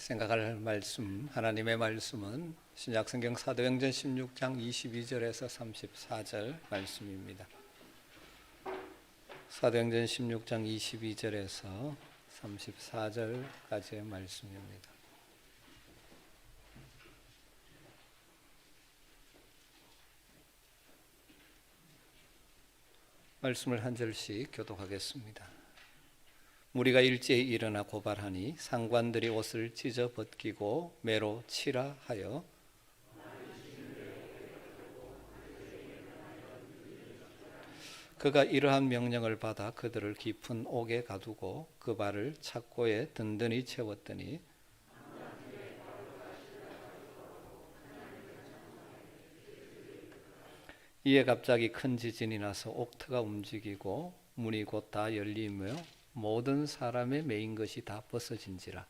생각할 말씀, 하나님의 말씀은 신약성경 사도행전 16장 22절에서 34절 말씀입니다. 사도행전 16장 22절에서 34절까지의 말씀입니다. 말씀을 한 절씩 교독하겠습니다. 무리가 일제히 일어나 고발하니 상관들이 옷을 찢어 벗기고 매로 치라 하여 그가 이러한 명령을 받아 그들을 깊은 옥에 가두고 그 발을 착고에 든든히 채웠더니 이에 갑자기 큰 지진이 나서 옥터가 움직이고 문이 곧 다 열리며 모든 사람의 매인 것이 다 벗어진지라.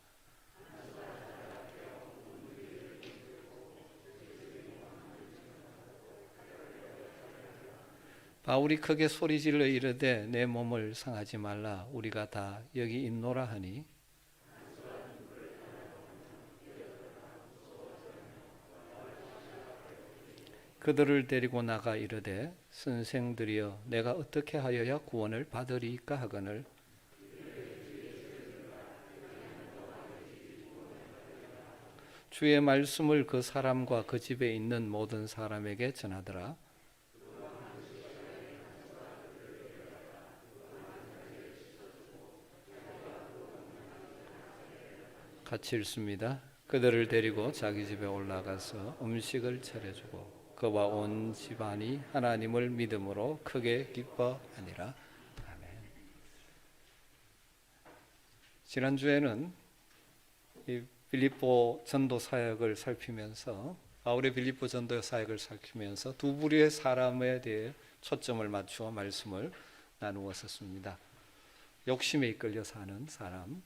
바울이 크게 소리질러 이르되 내 몸을 상하지 말라 우리가 다 여기 있노라 하니 그들을 데리고 나가 이르되 선생들이여 내가 어떻게 하여야 구원을 받으리이까 하거늘 주의 말씀을 그 사람과 그 집에 있는 모든 사람에게 전하더라. 같이 읽습니다. 그들을 데리고 자기 집에 올라가서 음식을 차려주고 그와 온 집안이 하나님을 믿음으로 크게 기뻐하니라. 아멘. 지난주에는 이 빌립보 전도 사역을 살피면서 바울의 빌립보 전도 사역을 살피면서 두 부류의 사람에 대해 초점을 맞추어 말씀을 나누었습니다. 욕심에 이끌려 사는 사람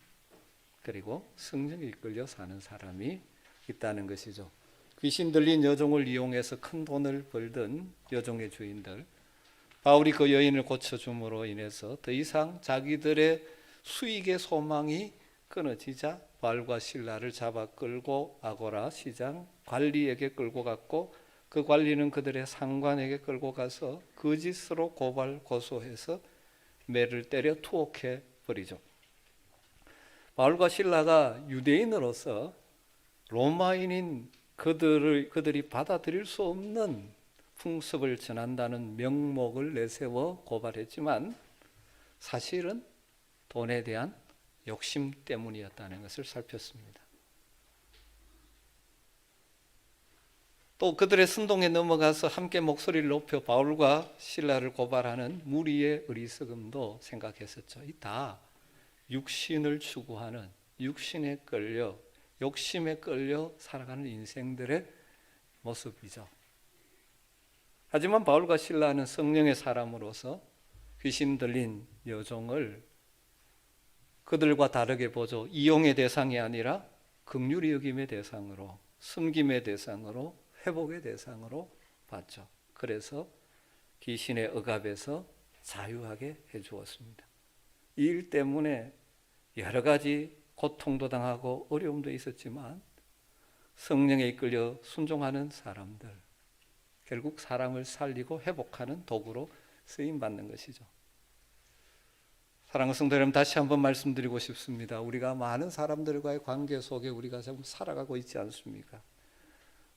그리고 성령에 이끌려 사는 사람이 있다는 것이죠. 귀신 들린 여종을 이용해서 큰 돈을 벌던 여종의 주인들, 바울이 그 여인을 고쳐줌으로 인해서 더 이상 자기들의 수익의 소망이 끊어지자 바울과 실라를 잡아 끌고 아고라 시장 관리에게 끌고 갔고 그 관리는 그들의 상관에게 끌고 가서 거짓으로 고발 고소해서 매를 때려 투옥해 버리죠. 바울과 실라가 유대인으로서 로마인인 그들이 받아들일 수 없는 풍습을 전한다는 명목을 내세워 고발했지만 사실은 돈에 대한 욕심 때문이었다는 것을 살폈습니다. 또 그들의 선동에 넘어가서 함께 목소리를 높여 바울과 실라를 고발하는 무리의 어리석음도 생각했었죠. 이 다 육신을 추구하는 육신에 끌려 욕심에 끌려 살아가는 인생들의 모습이죠. 하지만 바울과 실라는 성령의 사람으로서 귀신 들린 여종을 그들과 다르게 보죠. 이용의 대상이 아니라 긍휼히 여김의 대상으로, 섬김의 대상으로, 회복의 대상으로 봤죠. 그래서 귀신의 억압에서 자유하게 해주었습니다. 이 일 때문에 여러 가지 고통도 당하고 어려움도 있었지만 성령에 이끌려 순종하는 사람들, 결국 사람을 살리고 회복하는 도구로 쓰임받는 것이죠. 사랑하는 성도 여러분, 다시 한번 말씀드리고 싶습니다. 우리가 많은 사람들과의 관계 속에 우리가 지금 살아가고 있지 않습니까?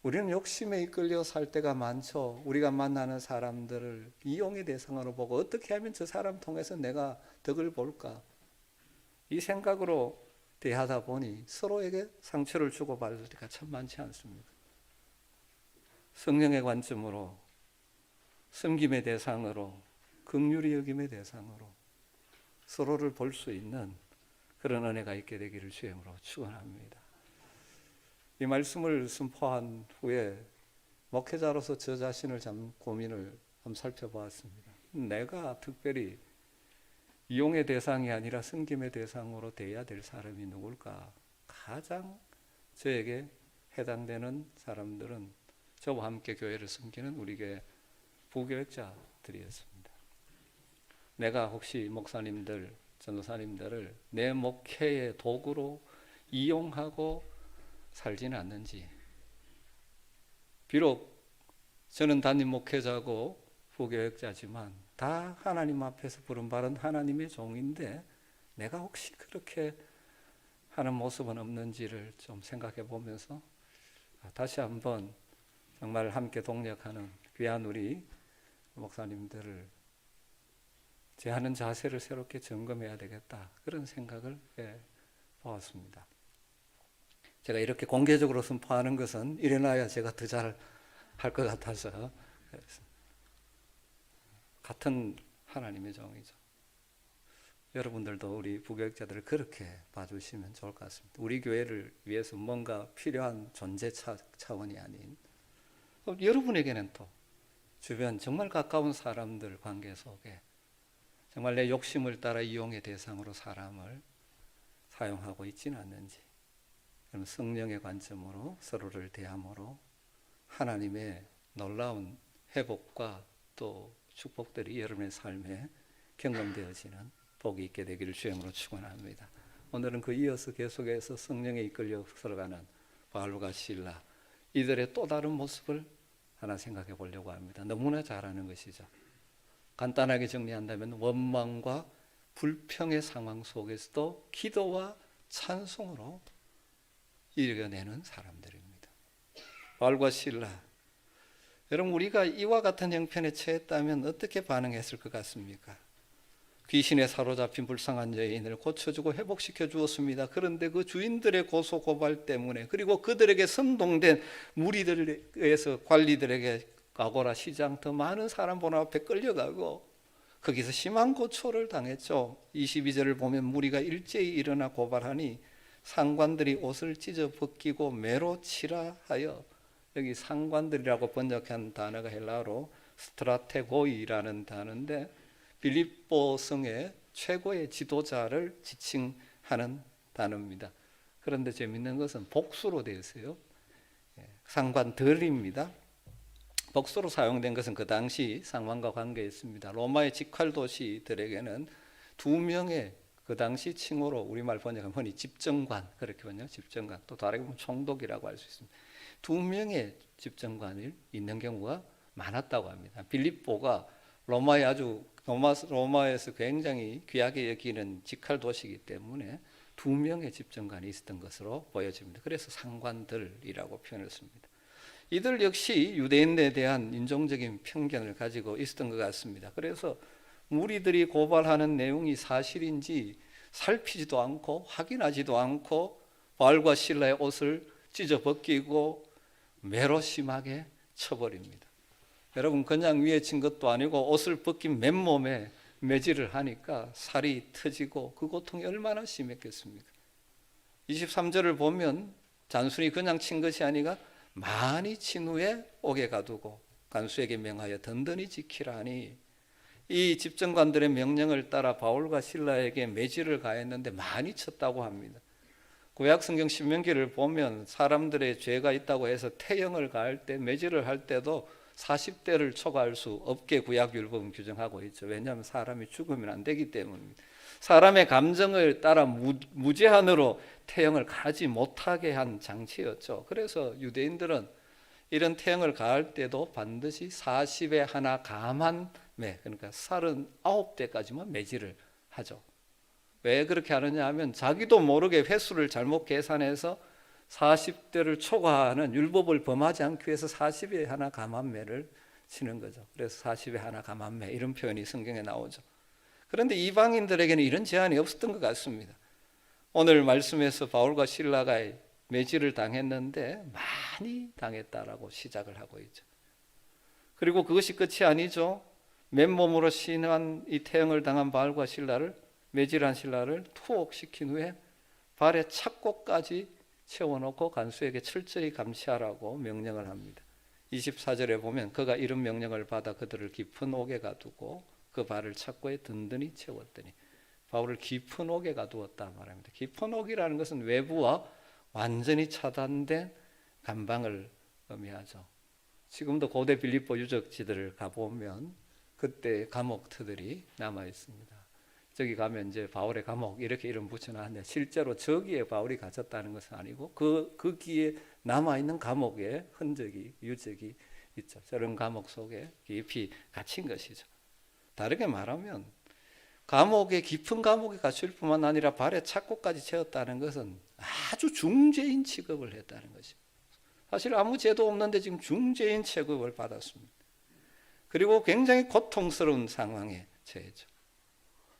우리는 욕심에 이끌려 살 때가 많죠. 우리가 만나는 사람들을 이용의 대상으로 보고 어떻게 하면 저 사람 통해서 내가 덕을 볼까? 이 생각으로 대하다 보니 서로에게 상처를 주고받을 때가 참 많지 않습니다. 성령의 관점으로, 섬김의 대상으로, 긍휼히 여김의 대상으로 서로를 볼 수 있는 그런 은혜가 있게 되기를 주의 이름으로 축원합니다. 이 말씀을 선포한 후에 목회자로서 저 자신을 참 고민을 한번 살펴보았습니다. 내가 특별히 이용의 대상이 아니라 섬김의 대상으로 돼야 될 사람이 누굴까? 가장 저에게 해당되는 사람들은 저와 함께 교회를 섬기는 우리 교회 부교역자들이었습니다. 내가 혹시 목사님들, 전도사님들을 내 목회의 도구로 이용하고 살지는 않는지. 비록 저는 담임 목회자고 부교역자지만 다 하나님 앞에서 부름받은 하나님의 종인데 내가 혹시 그렇게 하는 모습은 없는지를 좀 생각해 보면서 다시 한번 정말 함께 동력하는 귀한 우리 목사님들을 제 하는 자세를 새롭게 점검해야 되겠다, 그런 생각을 해보았습니다. 제가 이렇게 공개적으로 선포하는 것은 일어나야 제가 더 잘 할 것 같아서 같은 하나님의 종이죠. 여러분들도 우리 부교역자들을 그렇게 봐주시면 좋을 것 같습니다. 우리 교회를 위해서 뭔가 필요한 존재 차원이 아닌 여러분에게는 또 주변 정말 가까운 사람들 관계 속에 정말 내 욕심을 따라 이용의 대상으로 사람을 사용하고 있지는 않는지, 그럼 성령의 관점으로 서로를 대함으로 하나님의 놀라운 회복과 또 축복들이 여러분의 삶에 경험되어지는 복이 있게 되기를 주님으로 축원합니다. 오늘은 그 이어서 계속해서 성령에 이끌려 들어가는 바울과 실라, 이들의 또 다른 모습을 하나 생각해 보려고 합니다. 너무나 잘하는 것이죠. 간단하게 정리한다면 원망과 불평의 상황 속에서도 기도와 찬송으로 이겨내는 사람들입니다. 바울과 실라, 여러분 우리가 이와 같은 형편에 처했다면 어떻게 반응했을 것 같습니까? 귀신에 사로잡힌 불쌍한 여인을 고쳐주고 회복시켜 주었습니다. 그런데 그 주인들의 고소고발 때문에, 그리고 그들에게 선동된 무리들에 의해서 관리들에게 가거라 시장 더 많은 사람 보는 앞에 끌려가고 거기서 심한 고초를 당했죠. 22절을 보면 무리가 일제히 일어나 고발하니 상관들이 옷을 찢어 벗기고 매로 치라 하여, 여기 상관들이라고 번역한 단어가 헬라어로 스트라테고이라는 단어인데 빌립보 성의 최고의 지도자를 지칭하는 단어입니다. 그런데 재밌는 것은 복수로 되어 있어요. 상관들입니다. 복수로 사용된 것은 그 당시 상황과 관계했습니다. 로마의 직할도시들에게는 두 명의 그 당시 칭호로 우리말 번역하면 흔히 집정관, 그렇게 번역, 집정관, 또 다르게 보면 총독이라고 할 수 있습니다. 두 명의 집정관이 있는 경우가 많았다고 합니다. 빌립보가 로마에서 굉장히 귀하게 여기는 직할도시이기 때문에 두 명의 집정관이 있었던 것으로 보여집니다. 그래서 상관들이라고 표현했습니다. 이들 역시 유대인에 대한 인종적인 편견을 가지고 있었던 것 같습니다. 그래서 무리들이 고발하는 내용이 사실인지 살피지도 않고 확인하지도 않고 바울과 실라의 옷을 찢어 벗기고 매로 심하게 쳐버립니다. 여러분 그냥 위에 친 것도 아니고 옷을 벗긴 맨몸에 매질을 하니까 살이 터지고 그 고통이 얼마나 심했겠습니까? 23절을 보면 단순히 그냥 친 것이 아니라 많이 친 후에 옥에 가두고 간수에게 명하여 든든히 지키라 하니, 이 집정관들의 명령을 따라 바울과 실라에게 매질을 가했는데 많이 쳤다고 합니다. 구약성경 신명기를 보면 사람들의 죄가 있다고 해서 태형을 가할 때, 매질을 할 때도 40대를 초과할 수 없게 구약율법은 규정하고 있죠. 왜냐하면 사람이 죽으면 안 되기 때문입니다. 사람의 감정을 따라 무제한으로 태형을 가지 못하게 한 장치였죠. 그래서 유대인들은 이런 태형을 가할 때도 반드시 40에 하나 감한 매, 그러니까 39대까지만 매질을 하죠. 왜 그렇게 하느냐 하면 자기도 모르게 횟수를 잘못 계산해서 40대를 초과하는 율법을 범하지 않기 위해서 40에 하나 감한 매를 치는 거죠. 그래서 40에 하나 감한 매, 이런 표현이 성경에 나오죠. 그런데 이방인들에게는 이런 제한이 없었던 것 같습니다. 오늘 말씀에서 바울과 실라가 매질을 당했는데 많이 당했다라고 시작을 하고 있죠. 그리고 그것이 끝이 아니죠. 맨몸으로 신한 이 태형을 당한 바울과 실라를, 매질한 실라를 투옥시킨 후에 발에 착고까지 채워놓고 간수에게 철저히 감시하라고 명령을 합니다. 24절에 보면 그가 이런 명령을 받아 그들을 깊은 옥에 가두고 그 발을 착고에 든든히 채웠더니, 바울을 깊은 옥에 가두었다 말합니다. 깊은 옥이라는 것은 외부와 완전히 차단된 감방을 의미하죠. 지금도 고대 빌립보 유적지들을 가보면 그때 감옥터들이 남아 있습니다. 저기 가면 이제 바울의 감옥 이렇게 이름 붙여놨는데 실제로 저기에 바울이 갇혔다는 것은 아니고 거기에 남아있는 감옥의 흔적이 유적이 있죠. 저런 감옥 속에 깊이 갇힌 것이죠. 다르게 말하면 감옥에 깊은 감옥에 갇힐 뿐만 아니라 발에 착고까지 채웠다는 것은 아주 중죄인 취급을 했다는 것입니다. 사실 아무 죄도 없는데 지금 중죄인 취급을 받았습니다. 그리고 굉장히 고통스러운 상황에 처해죠.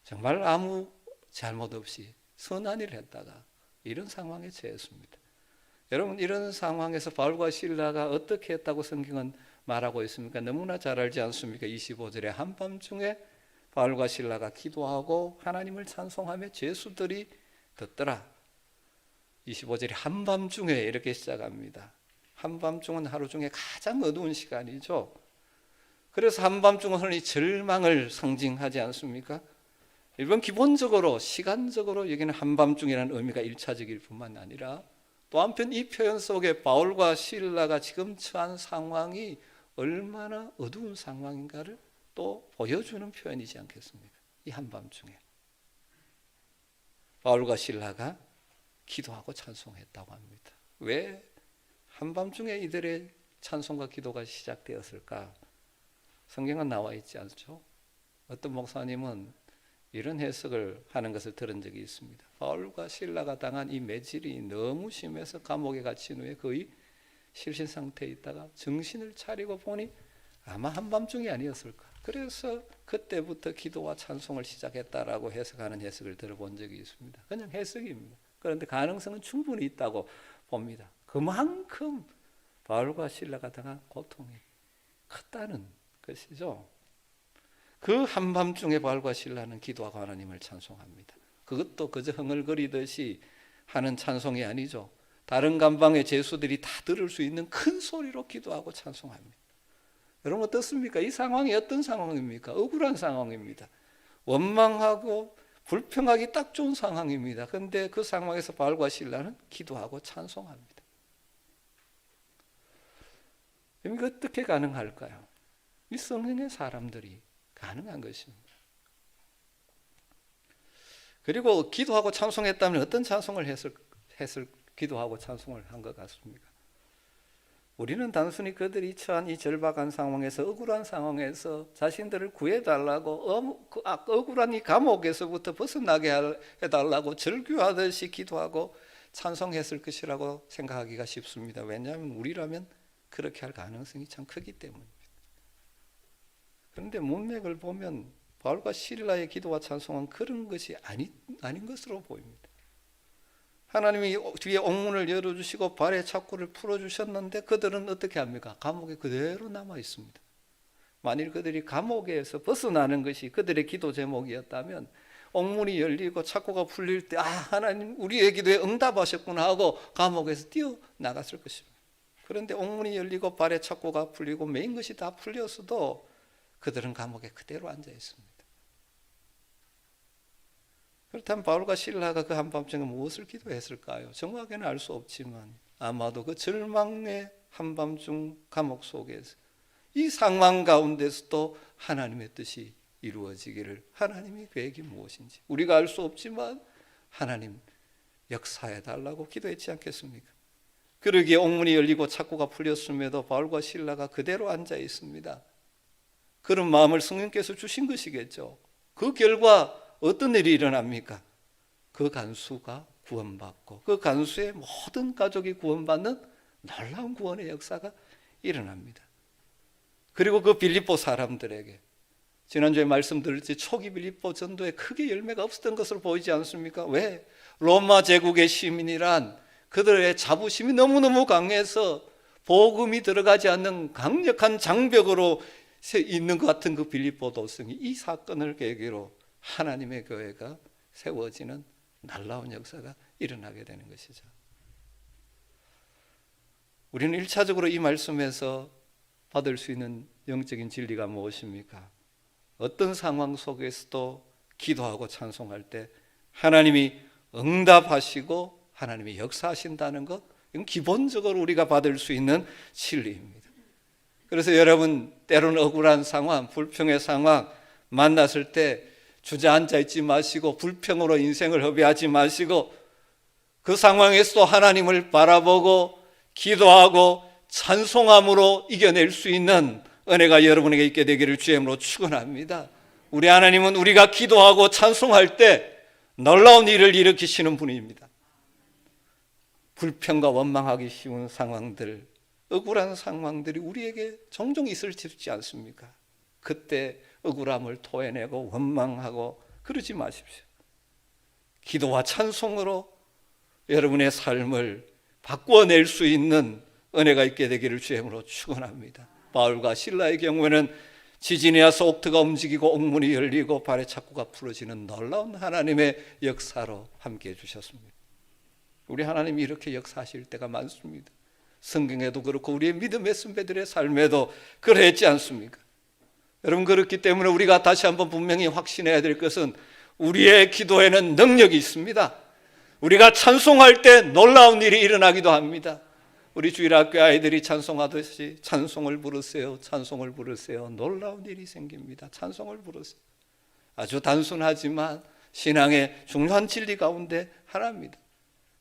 정말 아무 잘못 없이 선한 일을 했다가 이런 상황에 처했습니다. 여러분, 이런 상황에서 바울과 실라가 어떻게 했다고 성경은 말하고 있습니까? 너무나 잘 알지 않습니까? 25절에 한밤중에 바울과 실라가 기도하고 하나님을 찬송하며 죄수들이 듣더라. 25절에 한밤중에 이렇게 시작합니다. 한밤중은 하루 중에 가장 어두운 시간이죠. 그래서 한밤중은 흔히 절망을 상징하지 않습니까? 일본 기본적으로 시간적으로 여기는 한밤중이라는 의미가 1차적일 뿐만 아니라 또 한편 이 표현 속에 바울과 실라가 지금 처한 상황이 얼마나 어두운 상황인가를 또 보여주는 표현이지 않겠습니까? 이 한밤중에 바울과 실라가 기도하고 찬송했다고 합니다. 왜 한밤중에 이들의 찬송과 기도가 시작되었을까? 성경은 나와 있지 않죠? 어떤 목사님은 이런 해석을 하는 것을 들은 적이 있습니다. 바울과 실라가 당한 이 매질이 너무 심해서 감옥에 갇힌 후에 거의 실신 상태에 있다가 정신을 차리고 보니 아마 한밤중이 아니었을까. 그래서 그때부터 기도와 찬송을 시작했다라고 해석하는 해석을 들어본 적이 있습니다. 그냥 해석입니다. 그런데 가능성은 충분히 있다고 봅니다. 그만큼 바울과 실라가 당한 고통이 컸다는 것이죠. 그 한밤중에 바울과 실라는 기도하고 하나님을 찬송합니다. 그것도 그저 흥얼거리듯이 하는 찬송이 아니죠. 다른 감방의 죄수들이 다 들을 수 있는 큰 소리로 기도하고 찬송합니다. 여러분 어떻습니까? 이 상황이 어떤 상황입니까? 억울한 상황입니다. 원망하고 불평하기 딱 좋은 상황입니다. 그런데 그 상황에서 바울과 실라는 기도하고 찬송합니다. 이게 어떻게 가능할까요? 이 성령의 사람들이 가능한 것입니다. 그리고 기도하고 찬송했다면 어떤 찬송을 기도하고 찬송을 한 것 같습니까? 우리는 단순히 그들이 처한 이 절박한 상황에서 억울한 상황에서 자신들을 구해달라고 억울한 이 감옥에서부터 벗어나게 해달라고 절규하듯이 기도하고 찬송했을 것이라고 생각하기가 쉽습니다. 왜냐하면 우리라면 그렇게 할 가능성이 참 크기 때문입니다. 그런데 문맥을 보면 바울과 실라의 기도와 찬송은 그런 것이 아닌 것으로 보입니다. 하나님이 뒤에 옥문을 열어주시고 발의 착고를 풀어주셨는데 그들은 어떻게 합니까? 감옥에 그대로 남아 있습니다. 만일 그들이 감옥에서 벗어나는 것이 그들의 기도 제목이었다면 옥문이 열리고 착고가 풀릴 때 하나님 우리의 기도에 응답하셨구나 하고 감옥에서 뛰어나갔을 것입니다. 그런데 옥문이 열리고 발의 착고가 풀리고 메인 것이 다 풀렸어도 그들은 감옥에 그대로 앉아 있습니다. 그렇다면 바울과 실라가 그 한밤중에 무엇을 기도했을까요? 정확하게는 알 수 없지만 아마도 그 절망의 한밤중 감옥 속에서 이 상황 가운데서도 하나님의 뜻이 이루어지기를, 하나님의 계획이 무엇인지 우리가 알 수 없지만 하나님 역사해달라고 기도했지 않겠습니까? 그러기에 옥문이 열리고 착고가 풀렸음에도 바울과 실라가 그대로 앉아 있습니다. 그런 마음을 성령께서 주신 것이겠죠. 그 결과 어떤 일이 일어납니까? 그 간수가 구원받고 그 간수의 모든 가족이 구원받는 놀라운 구원의 역사가 일어납니다. 그리고 그 빌립보 사람들에게 지난주에 말씀드렸지 초기 빌립보 전도에 크게 열매가 없었던 것으로 보이지 않습니까? 왜? 로마 제국의 시민이란 그들의 자부심이 너무너무 강해서 복음이 들어가지 않는 강력한 장벽으로 있는 것 같은 그 빌립보 도성이 이 사건을 계기로 하나님의 교회가 세워지는 놀라운 역사가 일어나게 되는 것이죠. 우리는 1차적으로 이 말씀에서 받을 수 있는 영적인 진리가 무엇입니까? 어떤 상황 속에서도 기도하고 찬송할 때 하나님이 응답하시고 하나님이 역사하신다는 것, 이건 기본적으로 우리가 받을 수 있는 진리입니다. 그래서 여러분 때로는 억울한 상황, 불평의 상황 만났을 때 주저앉아 있지 마시고 불평으로 인생을 허비하지 마시고 그 상황에서도 하나님을 바라보고 기도하고 찬송함으로 이겨낼 수 있는 은혜가 여러분에게 있게 되기를 주의 이름으로 축원합니다. 우리 하나님은 우리가 기도하고 찬송할 때 놀라운 일을 일으키시는 분입니다. 불평과 원망하기 쉬운 상황들, 억울한 상황들이 우리에게 종종 있을 수 있지 않습니까? 그때 억울함을 토해내고 원망하고 그러지 마십시오. 기도와 찬송으로 여러분의 삶을 바꿔낼 수 있는 은혜가 있게 되기를 주의 이름으로 축원합니다. 바울과 실라의 경우에는 지진이 와서 옥토가 움직이고 옥문이 열리고 발의 착고가 풀어지는 놀라운 하나님의 역사로 함께해 주셨습니다. 우리 하나님이 이렇게 역사하실 때가 많습니다. 성경에도 그렇고 우리의 믿음의 선배들의 삶에도 그랬지 않습니까? 여러분, 그렇기 때문에 우리가 다시 한번 분명히 확신해야 될 것은 우리의 기도에는 능력이 있습니다. 우리가 찬송할 때 놀라운 일이 일어나기도 합니다. 우리 주일학교 아이들이 찬송하듯이 찬송을 부르세요, 찬송을 부르세요. 놀라운 일이 생깁니다. 찬송을 부르세요. 아주 단순하지만 신앙의 중요한 진리 가운데 하나입니다.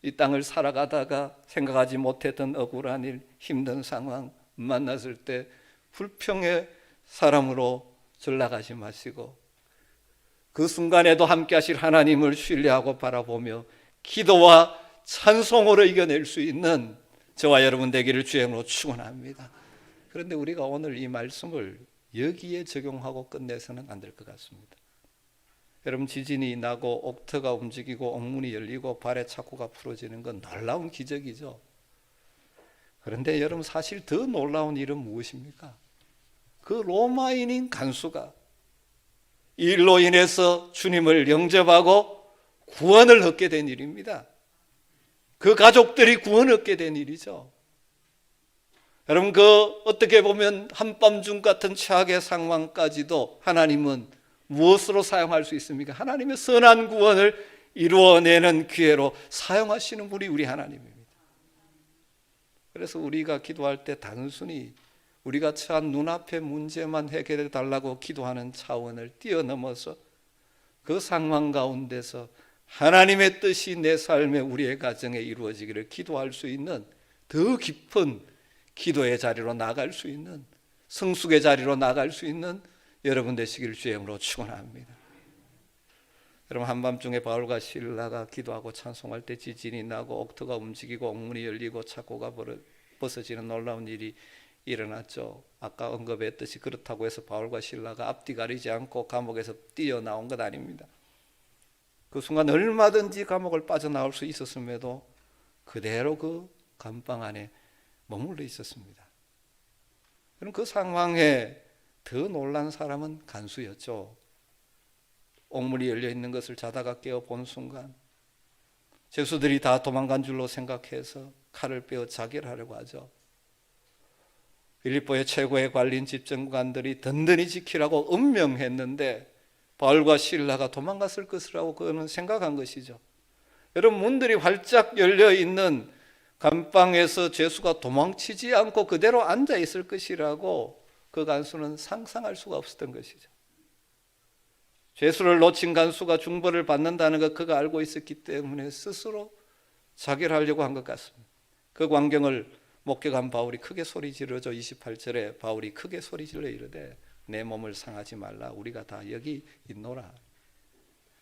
이 땅을 살아가다가 생각하지 못했던 억울한 일, 힘든 상황 만났을 때 불평의 사람으로 전락하지 마시고 그 순간에도 함께 하실 하나님을 신뢰하고 바라보며 기도와 찬송으로 이겨낼 수 있는 저와 여러분 되기를 주의 이름으로 축원합니다. 그런데 우리가 오늘 이 말씀을 여기에 적용하고 끝내서는 안 될 것 같습니다. 여러분, 지진이 나고 옥토가 움직이고 옥문이 열리고 발의 착고가 풀어지는 건 놀라운 기적이죠. 그런데 여러분, 사실 더 놀라운 일은 무엇입니까? 그 로마인인 간수가 이 일로 인해서 주님을 영접하고 구원을 얻게 된 일입니다. 그 가족들이 구원을 얻게 된 일이죠. 여러분, 그 어떻게 보면 한밤중 같은 최악의 상황까지도 하나님은 무엇으로 사용할 수 있습니까? 하나님의 선한 구원을 이루어내는 기회로 사용하시는 분이 우리 하나님입니다. 그래서 우리가 기도할 때 단순히 우리가 처한 눈앞의 문제만 해결해 달라고 기도하는 차원을 뛰어넘어서 그 상황 가운데서 하나님의 뜻이 내 삶에 우리의 가정에 이루어지기를 기도할 수 있는 더 깊은 기도의 자리로 나갈 수 있는 성숙의 자리로 나갈 수 있는 여러분 되시기를 주의 이름으로 축원합니다. 여러분, 한밤중에 바울과 실라가 기도하고 찬송할 때 지진이 나고 옥토가 움직이고 옥문이 열리고 착고가 벗어지는 놀라운 일이 일어났죠. 아까 언급했듯이 그렇다고 해서 바울과 실라가 앞뒤 가리지 않고 감옥에서 뛰어나온 것 아닙니다. 그 순간 얼마든지 감옥을 빠져나올 수 있었음에도 그대로 그 감방 안에 머물러 있었습니다. 그럼 그 상황에 더 놀란 사람은 간수였죠. 옥문이 열려 있는 것을 자다가 깨어 본 순간 죄수들이 다 도망간 줄로 생각해서 칼을 빼어 자결하려고 하죠. 빌립보의 최고의 관리인 집정관들이 든든히 지키라고 음명했는데 바울과 실라가 도망갔을 것이라고 그는 생각한 것이죠. 여러분, 문들이 활짝 열려 있는 감방에서 죄수가 도망치지 않고 그대로 앉아 있을 것이라고 그 간수는 상상할 수가 없었던 것이죠. 죄수를 놓친 간수가 중벌을 받는다는 것 그가 알고 있었기 때문에 스스로 자결하려고 한 것 같습니다. 그 광경을 목격한 바울이 크게 소리 지르죠. 28절에 바울이 크게 소리 질러 이르되 내 몸을 상하지 말라, 우리가 다 여기 있노라.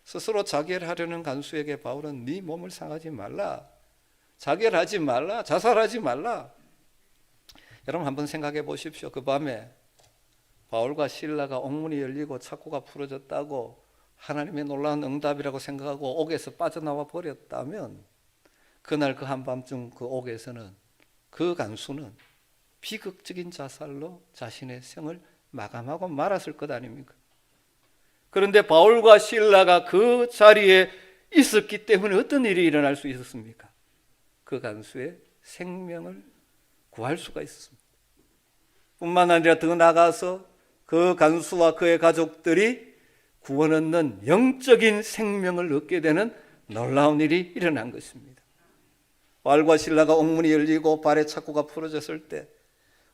스스로 자결하려는 간수에게 바울은 네 몸을 상하지 말라, 자결하지 말라, 자살하지 말라. 여러분, 한번 생각해 보십시오. 그 밤에 바울과 실라가 옥문이 열리고 착고가 풀어졌다고 하나님의 놀라운 응답이라고 생각하고 옥에서 빠져나와 버렸다면 그날 그 한밤중 그 옥에서는 그 간수는 비극적인 자살로 자신의 생을 마감하고 말았을 것 아닙니까? 그런데 바울과 실라가 그 자리에 있었기 때문에 어떤 일이 일어날 수 있었습니까? 그 간수의 생명을 구할 수가 있었습니다. 뿐만 아니라 더 나아가서 그 간수와 그의 가족들이 구원 얻는 영적인 생명을 얻게 되는 놀라운 일이 일어난 것입니다. 바울과 실라가 옥문이 열리고 발의 착고가 풀어졌을 때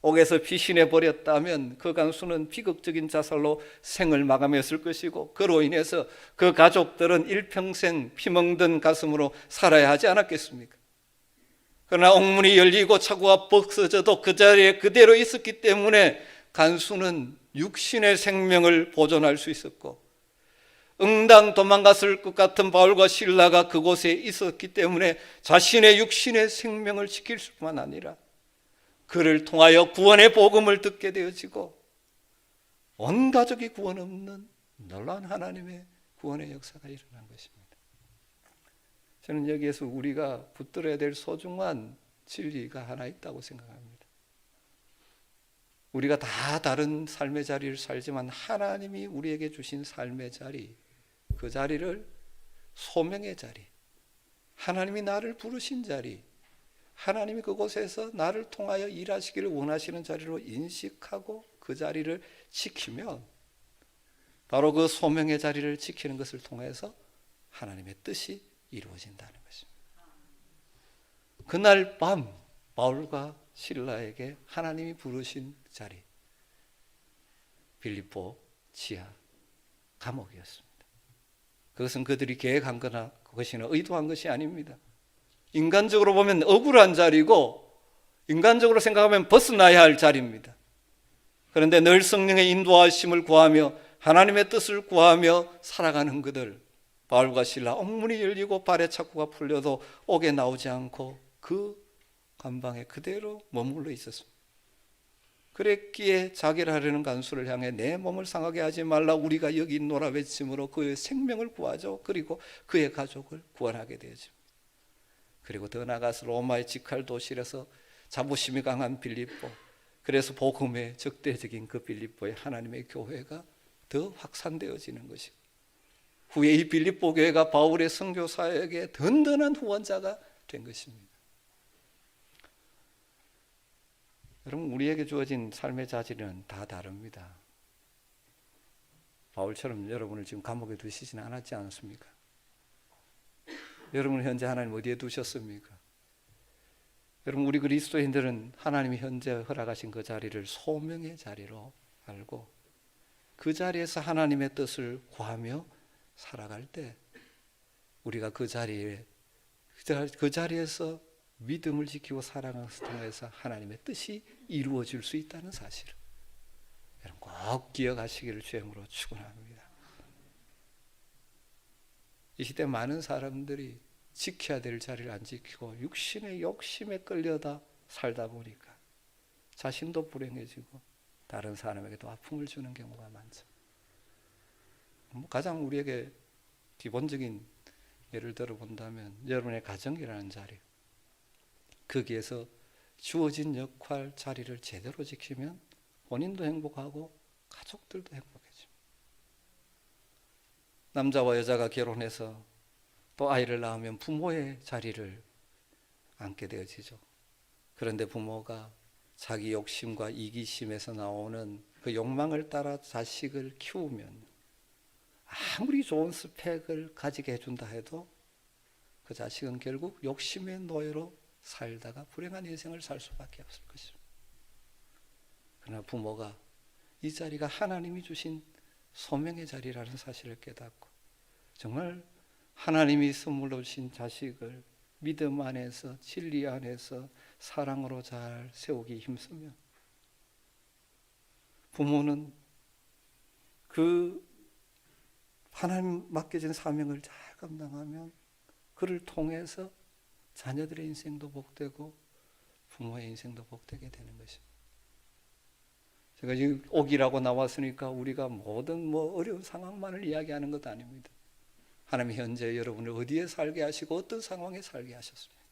옥에서 피신해 버렸다면 그 간수는 비극적인 자살로 생을 마감했을 것이고, 그로 인해서 그 가족들은 일평생 피멍든 가슴으로 살아야 하지 않았겠습니까? 그러나 옥문이 열리고 차고가 벗어져도 그 자리에 그대로 있었기 때문에 간수는 육신의 생명을 보존할 수 있었고, 응당 도망갔을 것 같은 바울과 실라가 그곳에 있었기 때문에 자신의 육신의 생명을 지킬 수뿐만 아니라 그를 통하여 구원의 복음을 듣게 되어지고 온 가족이 구원 없는 놀라운 하나님의 구원의 역사가 일어난 것입니다. 저는 여기에서 우리가 붙들어야 될 소중한 진리가 하나 있다고 생각합니다. 우리가 다 다른 삶의 자리를 살지만 하나님이 우리에게 주신 삶의 자리, 그 자리를 소명의 자리, 하나님이 나를 부르신 자리, 하나님이 그곳에서 나를 통하여 일하시기를 원하시는 자리로 인식하고 그 자리를 지키면 바로 그 소명의 자리를 지키는 것을 통해서 하나님의 뜻이 이루어진다는 것입니다. 그날 밤 바울과 실라에게 하나님이 부르신 자리, 빌립보 지하 감옥이었습니다. 그것은 그들이 계획한 거나 그것이나 의도한 것이 아닙니다. 인간적으로 보면 억울한 자리고 인간적으로 생각하면 벗어나야 할 자리입니다. 그런데 늘 성령의 인도하심을 구하며 하나님의 뜻을 구하며 살아가는 그들, 바울과 실라 옥문이 열리고 발에 차고가 풀려도 옥에 나오지 않고 그 감방에 그대로 머물러 있었습니다. 그랬기에 자기를 하려는 간수를 향해 내 몸을 상하게 하지 말라, 우리가 여기 있노라 외침으로 그의 생명을 구하죠. 그리고 그의 가족을 구원하게 되어집니다. 그리고 더 나아가서 로마의 직할도실에서 자부심이 강한 빌립보, 그래서 복음의 적대적인 그 빌립보의 하나님의 교회가 더 확산되어지는 것이고, 후에 이 빌립보 교회가 바울의 선교 사역에 든든한 후원자가 된 것입니다. 여러분, 우리에게 주어진 삶의 자질은 다 다릅니다. 바울처럼 여러분을 지금 감옥에 두시지는 않았지 않습니까? 여러분을 현재 하나님 어디에 두셨습니까? 여러분, 우리 그리스도인들은 하나님이 현재 허락하신 그 자리를 소명의 자리로 알고 그 자리에서 하나님의 뜻을 구하며 살아갈 때 우리가 그 자리에서 믿음을 지키고 살아가는 것을 통해서 하나님의 뜻이 이루어질 수 있다는 사실을 여러분 꼭 기억하시기를 주님으로 축원합니다. 이 시대 많은 사람들이 지켜야 될 자리를 안 지키고 육신의 욕심에 끌려다 살다 보니까 자신도 불행해지고 다른 사람에게도 아픔을 주는 경우가 많죠. 가장 우리에게 기본적인 예를 들어 본다면 여러분의 가정이라는 자리, 거기에서 주어진 역할 자리를 제대로 지키면 본인도 행복하고 가족들도 행복해집니다. 남자와 여자가 결혼해서 또 아이를 낳으면 부모의 자리를 앉게 되어지죠. 그런데 부모가 자기 욕심과 이기심에서 나오는 그 욕망을 따라 자식을 키우면 아무리 좋은 스펙을 가지게 해준다 해도 그 자식은 결국 욕심의 노예로 살다가 불행한 인생을 살 수밖에 없을 것입니다. 그러나 부모가 이 자리가 하나님이 주신 소명의 자리라는 사실을 깨닫고 정말 하나님이 선물로 주신 자식을 믿음 안에서 진리 안에서 사랑으로 잘 세우기 힘쓰면 부모는 그 하나님 맡겨진 사명을 잘 감당하면 그를 통해서 자녀들의 인생도 복되고 부모의 인생도 복되게 되는 것입니다. 제가 지금 옥이라고 나왔으니까 우리가 모든 어려운 상황만을 이야기하는 것도 아닙니다. 하나님이 현재 여러분을 어디에 살게 하시고 어떤 상황에 살게 하셨습니까?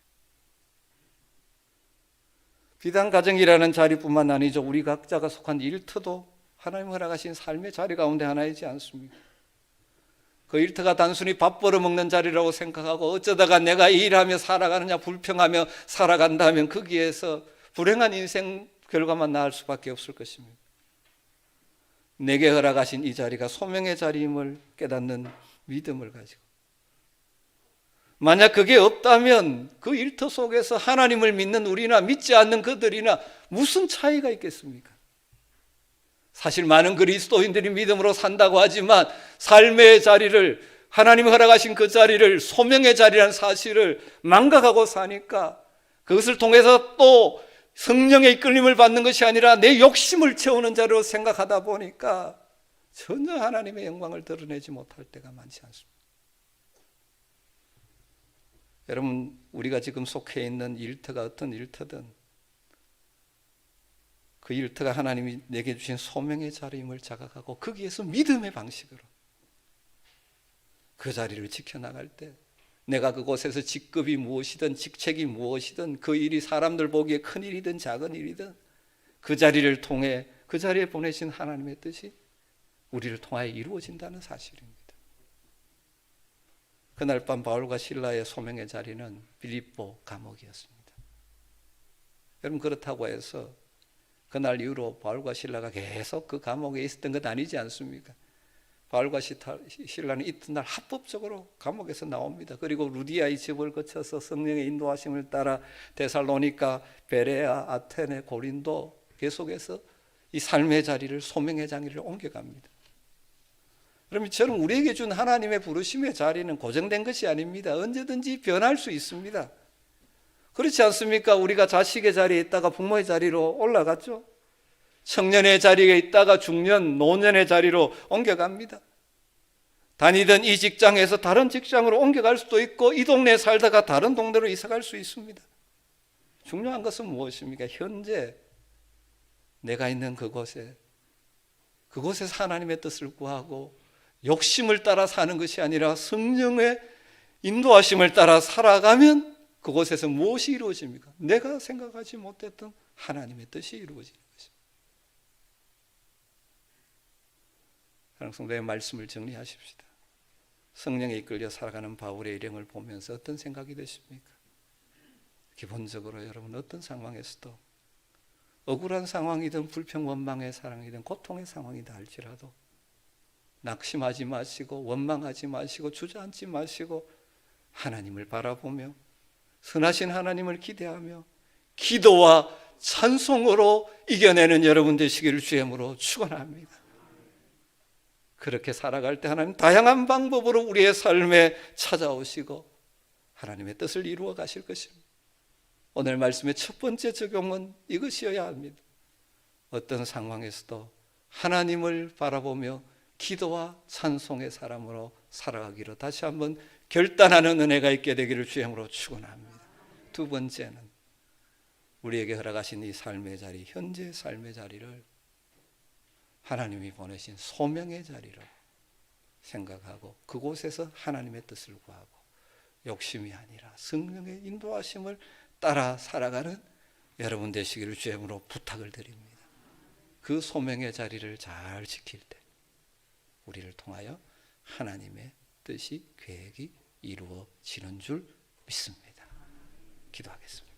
비단 가정이라는 자리뿐만 아니죠. 우리 각자가 속한 일터도 하나님 허락하신 삶의 자리 가운데 하나이지 않습니까? 그 일터가 단순히 밥 벌어먹는 자리라고 생각하고 어쩌다가 내가 일하며 살아가느냐 불평하며 살아간다면 거기에서 불행한 인생 결과만 낳을 수밖에 없을 것입니다. 내게 허락하신 이 자리가 소명의 자리임을 깨닫는 믿음을 가지고 만약 그게 없다면 그 일터 속에서 하나님을 믿는 우리나 믿지 않는 그들이나 무슨 차이가 있겠습니까? 사실 많은 그리스도인들이 믿음으로 산다고 하지만 삶의 자리를, 하나님이 허락하신 그 자리를, 소명의 자리라는 사실을 망각하고 사니까 그것을 통해서 또 성령의 이끌림을 받는 것이 아니라 내 욕심을 채우는 자로 생각하다 보니까 전혀 하나님의 영광을 드러내지 못할 때가 많지 않습니다. 여러분, 우리가 지금 속해 있는 일터가 어떤 일터든 그 일터가 하나님이 내게 주신 소명의 자리임을 자각하고 거기에서 믿음의 방식으로 그 자리를 지켜나갈 때 내가 그곳에서 직급이 무엇이든 직책이 무엇이든 그 일이 사람들 보기에 큰 일이든 작은 일이든 그 자리를 통해 그 자리에 보내신 하나님의 뜻이 우리를 통하여 이루어진다는 사실입니다. 그날 밤 바울과 실라의 소명의 자리는 빌립보 감옥이었습니다. 여러분, 그렇다고 해서 그날 이후로 바울과 실라가 계속 그 감옥에 있었던 것 아니지 않습니까? 바울과 실라는 이튿날 합법적으로 감옥에서 나옵니다. 그리고 루디아의 집을 거쳐서 성령의 인도하심을 따라 데살로니가, 베레아, 아테네, 고린도 계속해서 이 삶의 자리를, 소명의 자리를 옮겨갑니다. 그럼 이처럼 우리에게 준 하나님의 부르심의 자리는 고정된 것이 아닙니다. 언제든지 변할 수 있습니다. 그렇지 않습니까? 우리가 자식의 자리에 있다가 부모의 자리로 올라갔죠. 청년의 자리에 있다가 중년, 노년의 자리로 옮겨갑니다. 다니던 이 직장에서 다른 직장으로 옮겨갈 수도 있고 이 동네에 살다가 다른 동네로 이사갈 수 있습니다. 중요한 것은 무엇입니까? 현재 내가 있는 그곳에서 하나님의 뜻을 구하고 욕심을 따라 사는 것이 아니라 성령의 인도하심을 따라 살아가면 그곳에서 무엇이 이루어집니까? 내가 생각하지 못했던 하나님의 뜻이 이루어지는 것입니다. 사랑하는 성도의 말씀을 정리하십시다. 성령에 이끌려 살아가는 바울의 일행을 보면서 어떤 생각이 드십니까? 기본적으로 여러분, 어떤 상황에서도 억울한 상황이든 불평 원망의 상황이든 고통의 상황이다 할지라도 낙심하지 마시고 원망하지 마시고 주저앉지 마시고 하나님을 바라보며 선하신 하나님을 기대하며 기도와 찬송으로 이겨내는 여러분 되시기를 주님으로 축원합니다. 그렇게 살아갈 때 하나님 다양한 방법으로 우리의 삶에 찾아오시고 하나님의 뜻을 이루어 가실 것입니다. 오늘 말씀의 첫 번째 적용은 이것이어야 합니다. 어떤 상황에서도 하나님을 바라보며 기도와 찬송의 사람으로 살아가기로 다시 한번 결단하는 은혜가 있게 되기를 주님으로 축원합니다. 두 번째는 우리에게 허락하신 이 삶의 자리, 현재 삶의 자리를 하나님이 보내신 소명의 자리로 생각하고 그곳에서 하나님의 뜻을 구하고 욕심이 아니라 성령의 인도하심을 따라 살아가는 여러분 되시기를 주님으로 부탁을 드립니다. 그 소명의 자리를 잘 지킬 때 우리를 통하여 하나님의 뜻이, 계획이 이루어지는 줄 믿습니다. 기도하겠습니다.